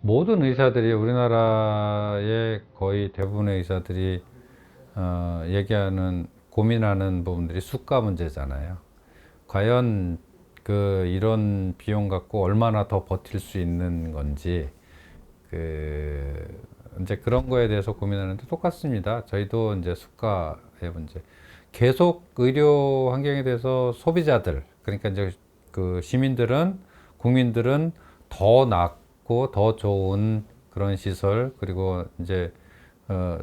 모든 의사들이 우리나라의 거의 대부분의 의사들이 얘기하는 고민하는 부분들이 수가 문제잖아요. 과연 이런 비용 갖고 얼마나 더 버틸 수 있는 건지 그 이제 그런 거에 대해서 고민하는데 똑같습니다. 저희도 이제 수가의 문제. 계속 의료 환경에 대해서 소비자들, 그러니까 이제 시민들은, 국민들은 더 낫고 더 좋은 그런 시설, 그리고 이제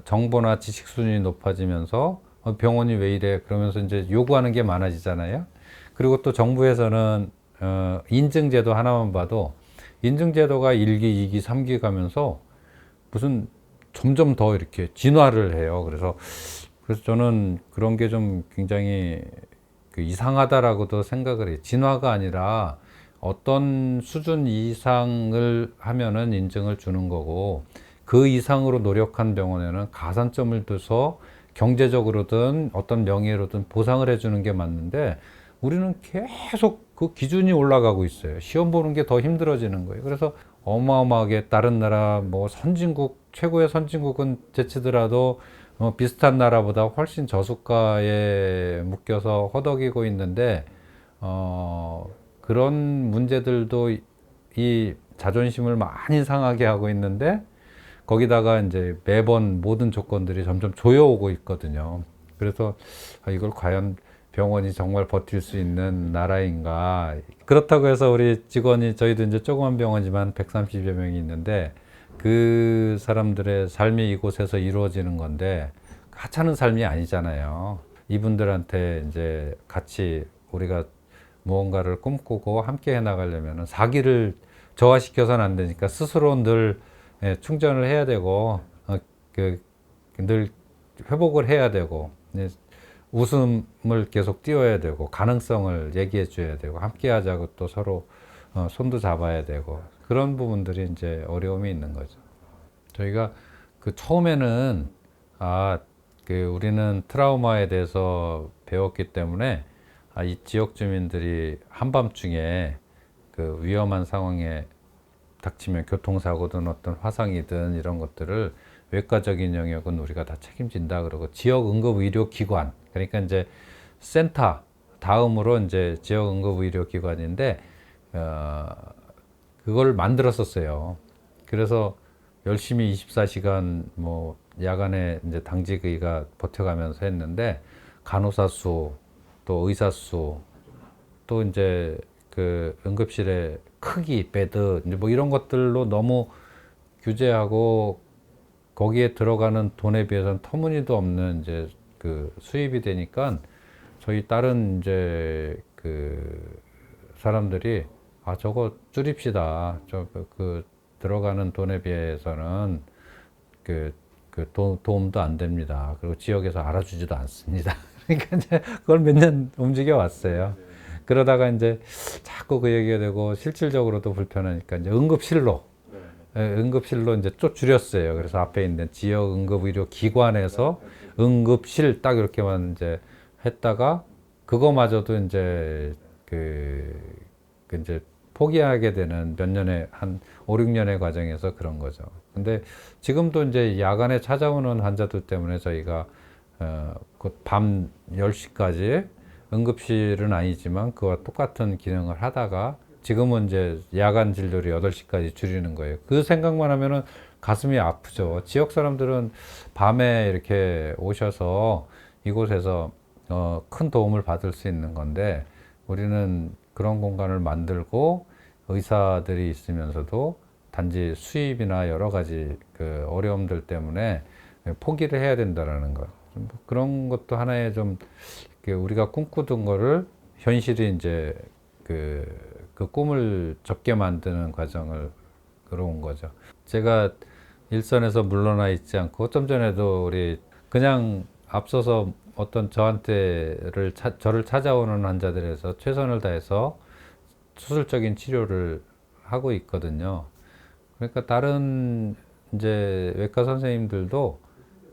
정보나 지식 수준이 높아지면서 병원이 왜 이래 그러면서 이제 요구하는 게 많아지잖아요. 그리고 또 정부에서는 인증제도 하나만 봐도 인증제도가 1기, 2기, 3기 가면서 무슨 점점 더 이렇게 진화를 해요. 그래서 저는 그런 게 좀 굉장히 이상하다라고도 생각을 해요. 진화가 아니라 어떤 수준 이상을 하면은 인증을 주는 거고, 그 이상으로 노력한 병원에는 가산점을 둬서 경제적으로든 어떤 명예로든 보상을 해주는 게 맞는데, 우리는 계속 그 기준이 올라가고 있어요. 시험 보는 게 더 힘들어지는 거예요. 그래서 어마어마하게 다른 나라 뭐 선진국, 최고의 선진국은 제치더라도 비슷한 나라보다 훨씬 저수가에 묶여서 허덕이고 있는데, 그런 문제들도 이 자존심을 많이 상하게 하고 있는데, 거기다가 이제 매번 모든 조건들이 점점 조여오고 있거든요. 그래서 이걸 과연 병원이 정말 버틸 수 있는 나라인가. 그렇다고 해서 우리 직원이, 저희도 이제 조그만 병원이지만 130여 명이 있는데, 그 사람들의 삶이 이곳에서 이루어지는 건데 하찮은 삶이 아니잖아요. 이분들한테 이제 같이 우리가 무언가를 꿈꾸고 함께 해 나가려면 사기를 저하시켜서는 안 되니까 스스로 늘 충전을 해야 되고, 늘 회복을 해야 되고, 웃음을 계속 띄워야 되고, 가능성을 얘기해 줘야 되고, 함께 하자고 또 서로 손도 잡아야 되고, 그런 부분들이 이제 어려움이 있는 거죠. 저희가 처음에는 우리는 트라우마에 대해서 배웠기 때문에 이 지역 주민들이 한밤중에 위험한 상황에 닥치면 교통사고든 어떤 화상이든 이런 것들을 외과적인 영역은 우리가 다 책임진다 그러고, 지역 응급의료기관, 그러니까 이제 센터 다음으로 이제 지역 응급의료기관인데 그걸 만들었었어요. 그래서 열심히 24시간 뭐 야간에 이제 당직의가 버텨가면서 했는데, 간호사 수, 또 의사 수, 또 이제 응급실의 크기, 베드, 이제 뭐 이런 것들로 너무 규제하고, 거기에 들어가는 돈에 비해서는 터무니도 없는 이제 수입이 되니까, 저희 다른 이제 사람들이 저거 줄입시다. 들어가는 돈에 비해서는 도움도 안 됩니다. 그리고 지역에서 알아주지도 않습니다. 그러니까 이제 그걸 몇 년 움직여 왔어요. 그러다가 이제 자꾸 그 얘기가 되고, 실질적으로도 불편하니까 이제 응급실로 이제 또 줄였어요. 그래서 앞에 있는 지역 응급의료기관에서 응급실 딱 이렇게만 이제 했다가, 그거마저도 이제 이제 포기하게 되는 몇 년의 한 5, 6년의 과정에서 그런 거죠. 근데 지금도 이제 야간에 찾아오는 환자들 때문에 저희가 밤 10시까지 응급실은 아니지만 그와 똑같은 기능을 하다가, 지금은 이제 야간 진료를 8시까지 줄이는 거예요. 그 생각만 하면은 가슴이 아프죠. 지역 사람들은 밤에 이렇게 오셔서 이곳에서 큰 도움을 받을 수 있는 건데, 우리는 그런 공간을 만들고 의사들이 있으면서도 단지 수입이나 여러 가지 어려움들 때문에 포기를 해야 된다라는 것. 그런 것도 하나의 좀 우리가 꿈꾸던 거를 현실이 이제 그 꿈을 접게 만드는 과정을 그러온 거죠. 제가 일선에서 물러나 있지 않고, 좀 전에도 우리 그냥 앞서서 어떤 저를 찾아오는 환자들에서 최선을 다해서 수술적인 치료를 하고 있거든요. 그러니까 다른 이제 외과 선생님들도,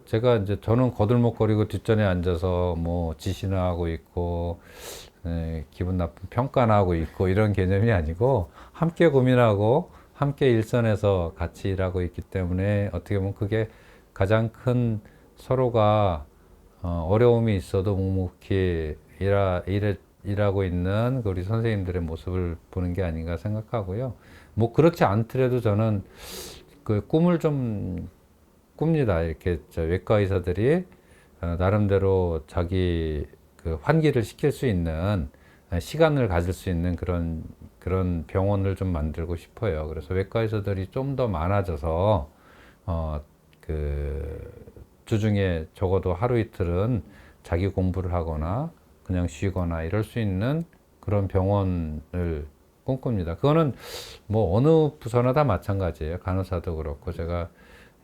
제가 이제 저는 거들먹거리고 뒷전에 앉아서 뭐 지시나 하고 있고, 기분 나쁜 평가나 하고 있고 이런 개념이 아니고, 함께 고민하고 함께 일선에서 같이 일하고 있기 때문에 어떻게 보면 그게 가장 큰 서로가 어려움이 있어도 묵묵히 일하고 있는 그 우리 선생님들의 모습을 보는 게 아닌가 생각하고요. 뭐 그렇지 않더라도 저는 그 꿈을 좀 꿉니다. 이렇게 외과 의사들이 나름대로 자기 그 환기를 시킬 수 있는 시간을 가질 수 있는 그런 병원을 좀 만들고 싶어요. 그래서 외과 의사들이 좀 더 많아져서 그 주중에 적어도 하루 이틀은 자기 공부를 하거나 그냥 쉬거나 이럴 수 있는 그런 병원을 꿈꿉니다. 그거는 뭐 어느 부서나 다 마찬가지예요. 간호사도 그렇고 제가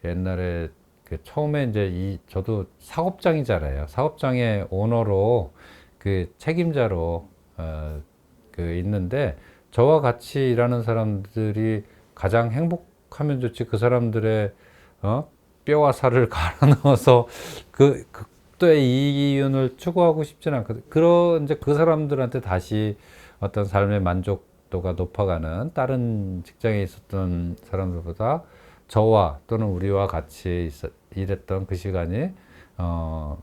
옛날에 그 처음에 이제 저도 사업장이잖아요. 사업장의 오너로 그 책임자로 그 있는데 저와 같이 일하는 사람들이 가장 행복하면 좋지 그 사람들의 뼈와 살을 갈아 넣어서 그 극도의 이윤을 추구하고 싶지는 않거든요. 그런 이제 그 사람들한테 다시 어떤 삶의 만족도가 높아가는 다른 직장에 있었던 사람들보다 저와 또는 우리와 같이 일했던 그 시간이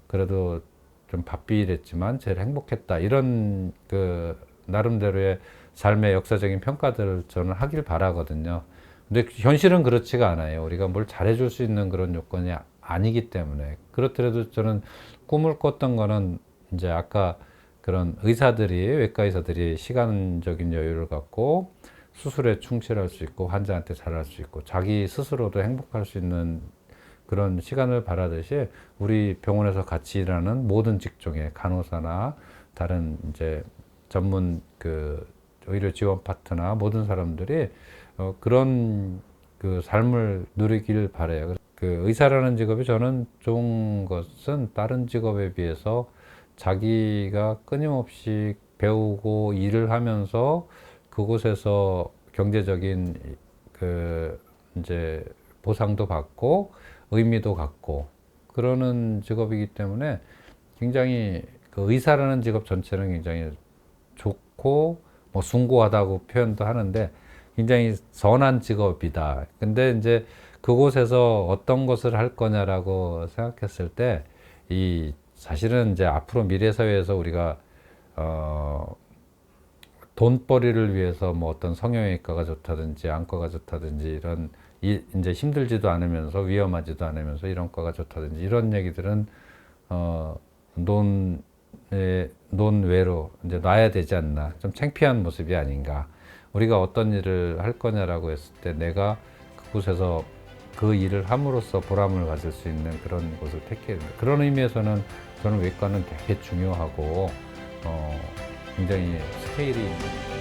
그래도 좀 바삐 일했지만 제일 행복했다 이런 그 나름대로의 삶의 역사적인 평가들을 저는 하길 바라거든요. 근데 현실은 그렇지가 않아요. 우리가 뭘 잘해줄 수 있는 그런 요건이 아니기 때문에 그렇더라도 저는 꿈을 꿨던 거는 이제 아까 그런 의사들이 외과 의사들이 시간적인 여유를 갖고 수술에 충실할 수 있고 환자한테 잘할 수 있고 자기 스스로도 행복할 수 있는 그런 시간을 바라듯이 우리 병원에서 같이 일하는 모든 직종의 간호사나 다른 이제 전문 그 의료 지원 파트나 모든 사람들이 그런 그 삶을 누리길 바래요. 그 의사라는 직업이 저는 좋은 것은 다른 직업에 비해서 자기가 끊임없이 배우고 일을 하면서 그곳에서 경제적인 그 이제 보상도 받고 의미도 갖고 그러는 직업이기 때문에 굉장히 그 의사라는 직업 전체는 굉장히 좋고 뭐 숭고하다고 표현도 하는데 굉장히 선한 직업이다. 근데 이제 그곳에서 어떤 것을 할 거냐라고 생각했을 때 이 사실은 이제 앞으로 미래 사회에서 우리가 돈벌이를 위해서 뭐 어떤 성형외과가 좋다든지 안과가 좋다든지 이런 이제 힘들지도 않으면서 위험하지도 않으면서 이런 과가 좋다든지 이런 얘기들은 논외로 이제 놔야 되지 않나. 좀 창피한 모습이 아닌가. 우리가 어떤 일을 할 거냐라고 했을 때 내가 그곳에서 그 일을 함으로써 보람을 가질 수 있는 그런 곳을 택해야 된다. 그런 의미에서는 저는 외과는 되게 중요하고 굉장히 스케일이 있는